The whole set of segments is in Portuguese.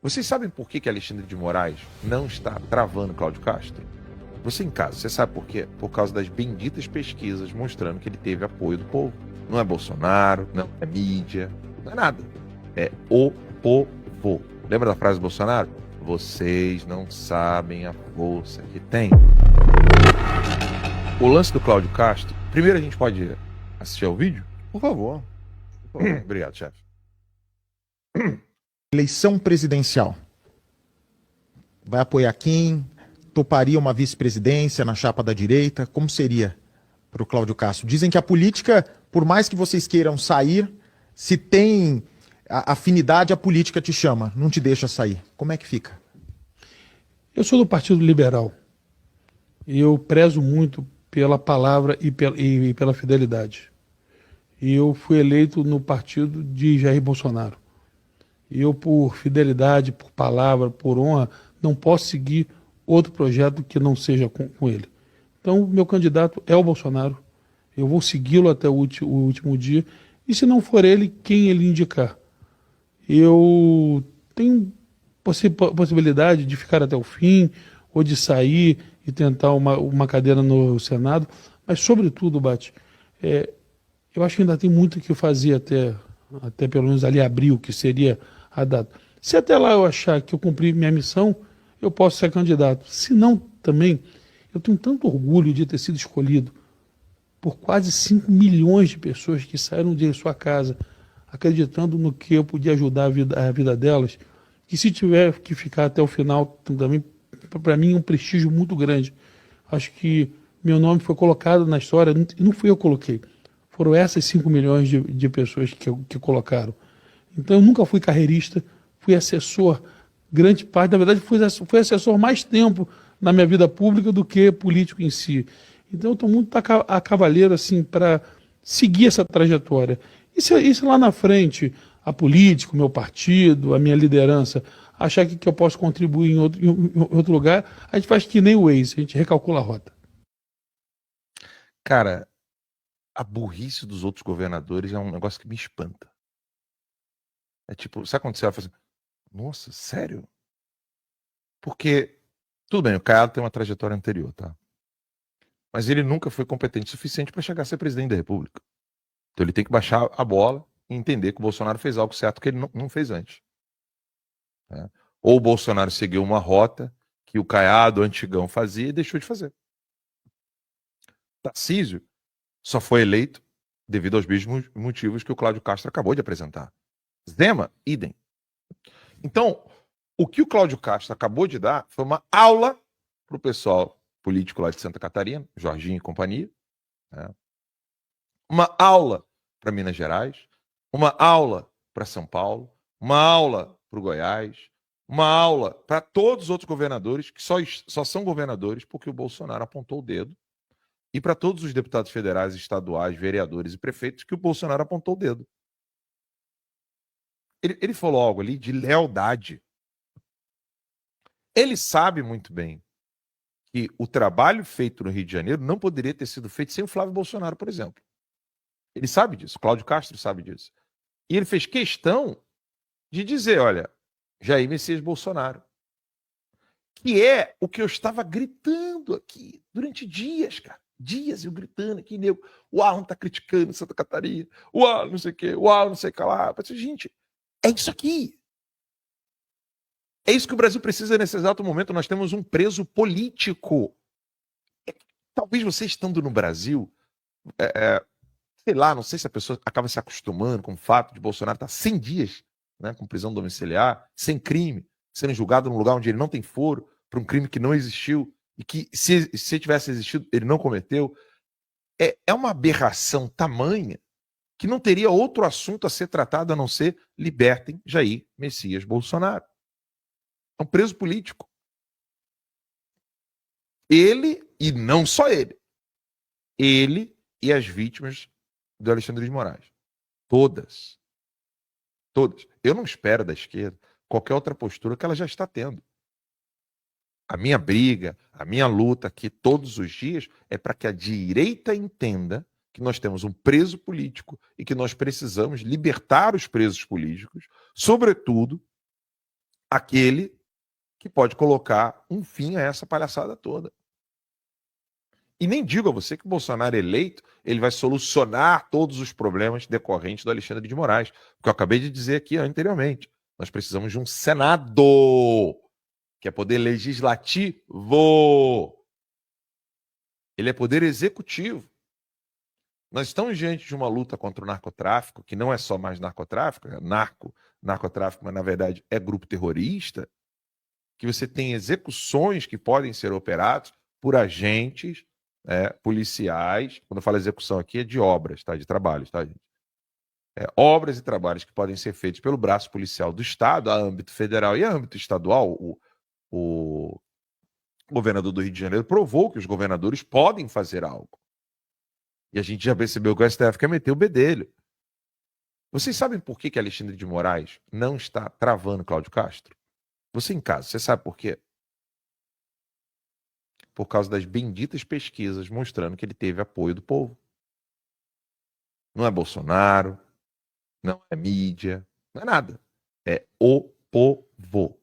Vocês sabem por que Alexandre de Moraes não está travando Cláudio Castro? Você em casa, você sabe por quê? Por causa das benditas pesquisas mostrando que ele teve apoio do povo. Não é Bolsonaro, não é mídia, não é nada. É o povo. Lembra da frase do Bolsonaro? Vocês não sabem a força que tem. O lance do Cláudio Castro, primeiro a gente pode assistir ao vídeo? Por favor. Obrigado, chefe. Eleição presidencial. Vai apoiar quem? Toparia uma vice-presidência na chapa da direita? Como seria para o Cláudio Castro? Dizem que a política, por mais que vocês queiram sair, se tem afinidade, a política te chama, não te deixa sair. Como é que fica? Eu sou do Partido Liberal e eu prezo muito pela palavra e pela fidelidade. E eu fui eleito no partido de Jair Bolsonaro. E eu, por fidelidade, por palavra, por honra, não posso seguir outro projeto que não seja com ele. Então, meu candidato é o Bolsonaro. Eu vou segui-lo até o último dia. E se não for ele, quem ele indicar? Eu tenho possibilidade de ficar até o fim, ou de sair e tentar uma cadeira no Senado. Mas, sobretudo, Bate, eu acho que ainda tem muito que fazer até pelo menos ali abril, que seria a data. Se até lá eu achar que eu cumpri minha missão, eu posso ser candidato. Se não, também, eu tenho tanto orgulho de ter sido escolhido por quase 5 milhões de pessoas que saíram de sua casa acreditando no que eu podia ajudar a vida delas, que se tiver que ficar até o final, também, para mim, é um prestígio muito grande. Acho que meu nome foi colocado na história, e não fui eu que coloquei. Foram essas 5 milhões de pessoas que colocaram. Então, eu nunca fui carreirista, fui assessor, grande parte, na verdade, fui assessor mais tempo na minha vida pública do que político em si. Então, eu estou muito a cavaleiro, assim, para seguir essa trajetória. E se lá na frente, a política, o meu partido, a minha liderança, achar que eu posso contribuir em outro lugar, a gente faz que nem o Waze, a gente recalcula a rota. Cara, a burrice dos outros governadores é um negócio que me espanta. É tipo, sabe quando você vai fazer, nossa, sério? Porque, tudo bem, o Caiado tem uma trajetória anterior, tá? Mas ele nunca foi competente o suficiente para chegar a ser presidente da República. Então ele tem que baixar a bola e entender que o Bolsonaro fez algo certo que ele não fez antes. Né? Ou o Bolsonaro seguiu uma rota que o Caiado, o antigão, fazia e deixou de fazer. Tarcísio só foi eleito devido aos mesmos motivos que o Cláudio Castro acabou de apresentar. Zema, idem. Então, o que o Cláudio Castro acabou de dar foi uma aula para o pessoal político lá de Santa Catarina, Jorginho e companhia, né? Uma aula para Minas Gerais, uma aula para São Paulo, uma aula para o Goiás, uma aula para todos os outros governadores que só são governadores porque o Bolsonaro apontou o dedo, e para todos os deputados federais, estaduais, vereadores e prefeitos que o Bolsonaro apontou o dedo. Ele falou algo ali de lealdade. Ele sabe muito bem que o trabalho feito no Rio de Janeiro não poderia ter sido feito sem o Flávio Bolsonaro, por exemplo. Ele sabe disso, Cláudio Castro sabe disso. E ele fez questão de dizer, olha, Jair Messias Bolsonaro, que é o que eu estava gritando aqui durante dias, cara. Dias eu gritando aqui, nego. O Alan tá criticando Santa Catarina, o Alan não sei o quê, o Alan não sei o que lá. Eu falei, gente, é isso aqui. É isso que o Brasil precisa nesse exato momento. Nós temos um preso político. Talvez você estando no Brasil, sei lá, não sei se a pessoa acaba se acostumando com o fato de Bolsonaro estar 100 dias, né, com prisão domiciliar, sem crime, sendo julgado num lugar onde ele não tem foro, por um crime que não existiu, e que, se tivesse existido, ele não cometeu. É uma aberração tamanha que não teria outro assunto a ser tratado a não ser libertem Jair Messias Bolsonaro. É um preso político. Ele, e não só ele e as vítimas do Alexandre de Moraes. Todas. Todas. Eu não espero da esquerda qualquer outra postura que ela já está tendo. A minha briga, a minha luta aqui todos os dias é para que a direita entenda que nós temos um preso político e que nós precisamos libertar os presos políticos, sobretudo aquele que pode colocar um fim a essa palhaçada toda. E nem digo a você que o Bolsonaro eleito, ele vai solucionar todos os problemas decorrentes do Alexandre de Moraes, porque eu acabei de dizer aqui anteriormente. Nós precisamos de um Senado, que é poder legislativo. Ele é poder executivo. Nós estamos diante de uma luta contra o narcotráfico, que não é só mais narcotráfico, é narcotráfico, mas na verdade é grupo terrorista, que você tem execuções que podem ser operadas por agentes policiais. Quando eu falo execução aqui é de obras, tá? De trabalhos, tá, gente? Obras e trabalhos que podem ser feitos pelo braço policial do Estado, a âmbito federal e a âmbito estadual. O governador do Rio de Janeiro provou que os governadores podem fazer algo. E a gente já percebeu que o STF quer meter o bedelho. Vocês sabem por que Alexandre de Moraes não está travando Cláudio Castro? Você em casa, você sabe por quê? Por causa das benditas pesquisas mostrando que ele teve apoio do povo. Não é Bolsonaro, não é mídia, não é nada. É o povo.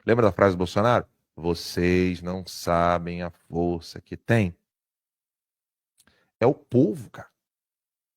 Lembra da frase do Bolsonaro? Vocês não sabem a força que tem. É o povo, cara.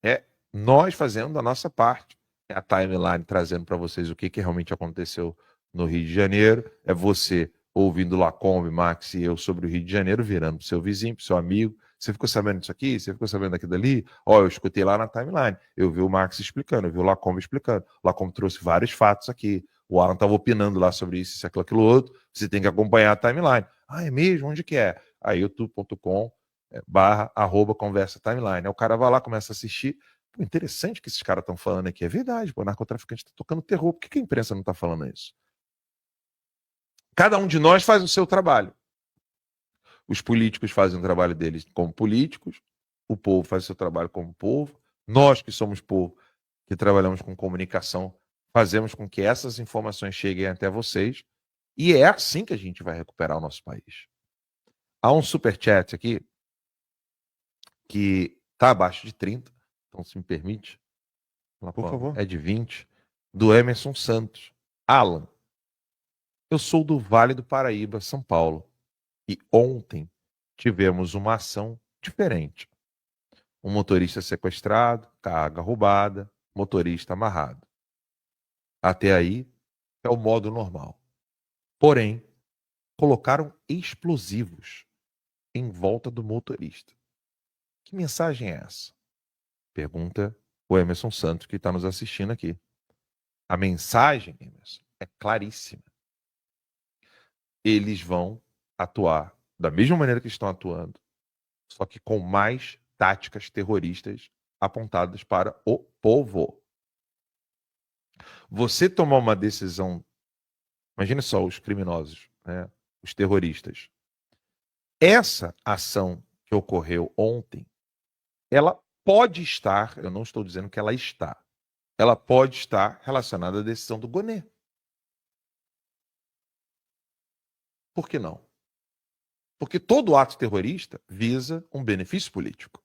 É nós fazendo a nossa parte. É a timeline trazendo para vocês o que realmente aconteceu no Rio de Janeiro. É você ouvindo Lacombe, Max e eu sobre o Rio de Janeiro, virando pro seu vizinho, pro seu amigo. Você ficou sabendo disso aqui? Você ficou sabendo daquilo dali? Ó, eu escutei lá na timeline. Eu vi o Max explicando, eu vi o Lacombe explicando. O Lacombe trouxe vários fatos aqui. O Alan estava opinando lá sobre isso, aquilo, outro. Você tem que acompanhar a timeline. Ah, é mesmo? Onde que é? Aí, youtube.com/conversa timeline. Aí o cara vai lá, começa a assistir. Pô, interessante que esses caras estão falando aqui. É verdade, pô, o narcotraficante está tocando terror. Por que a imprensa não está falando isso? Cada um de nós faz o seu trabalho. Os políticos fazem o trabalho deles como políticos, o povo faz o seu trabalho como povo, nós que somos povo, que trabalhamos com comunicação, fazemos com que essas informações cheguem até vocês, e é assim que a gente vai recuperar o nosso país. Há um superchat aqui, que está abaixo de 30, então se me permite, Por favor. é de 20, do Emerson Santos. Alan, eu sou do Vale do Paraíba, São Paulo. E ontem tivemos uma ação diferente. Um motorista sequestrado, carga roubada, motorista amarrado. Até aí é o modo normal. Porém, colocaram explosivos em volta do motorista. Que mensagem é essa? Pergunta o Emerson Santos, que está nos assistindo aqui. A mensagem, Emerson, é claríssima. Eles vão atuar da mesma maneira que estão atuando, só que com mais táticas terroristas apontadas para o povo. Você tomar uma decisão, imagine só os criminosos, né? Os terroristas. Essa ação que ocorreu ontem, ela pode estar, eu não estou dizendo que ela está, ela pode estar relacionada à decisão do Gonê. Por que não? Porque todo ato terrorista visa um benefício político.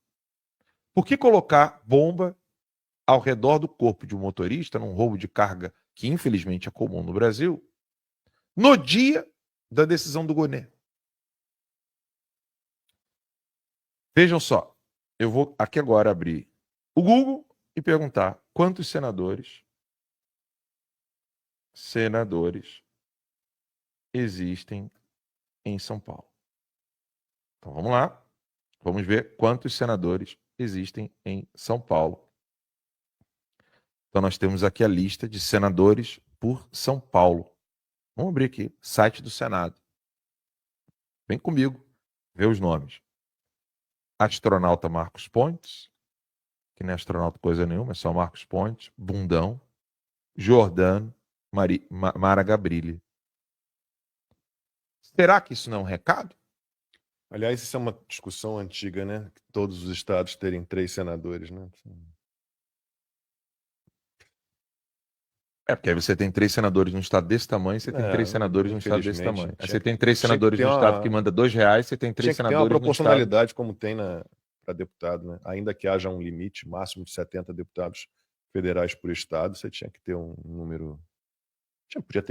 Por que colocar bomba ao redor do corpo de um motorista num roubo de carga que infelizmente é comum no Brasil, no dia da decisão do Gonê? Vejam só, eu vou aqui agora abrir o Google e perguntar quantos senadores existem em São Paulo. Então vamos lá, vamos ver quantos senadores existem em São Paulo. Então nós temos aqui a lista de senadores por São Paulo. Vamos abrir aqui, site do Senado. Vem comigo, ver os nomes. Astronauta Marcos Pontes, que não é astronauta coisa nenhuma, é só Marcos Pontes. Bundão. Jordano, Mara Gabrilli. Será que isso não é um recado? Aliás, isso é uma discussão antiga, né? Todos os estados terem 3 senadores, né? É, porque aí você tem 3 senadores num estado desse tamanho, você tem 3 senadores num estado desse infelizmente, tamanho. Aí você tem 3 tinha que senadores ter num estado uma- que manda R$2, você tem 3 Tinha que ter uma senadores no estado... proporcionalidade como tem para deputado, né? Ainda que haja um limite máximo de 70 deputados federais por estado, você tinha que ter um número... Podia ter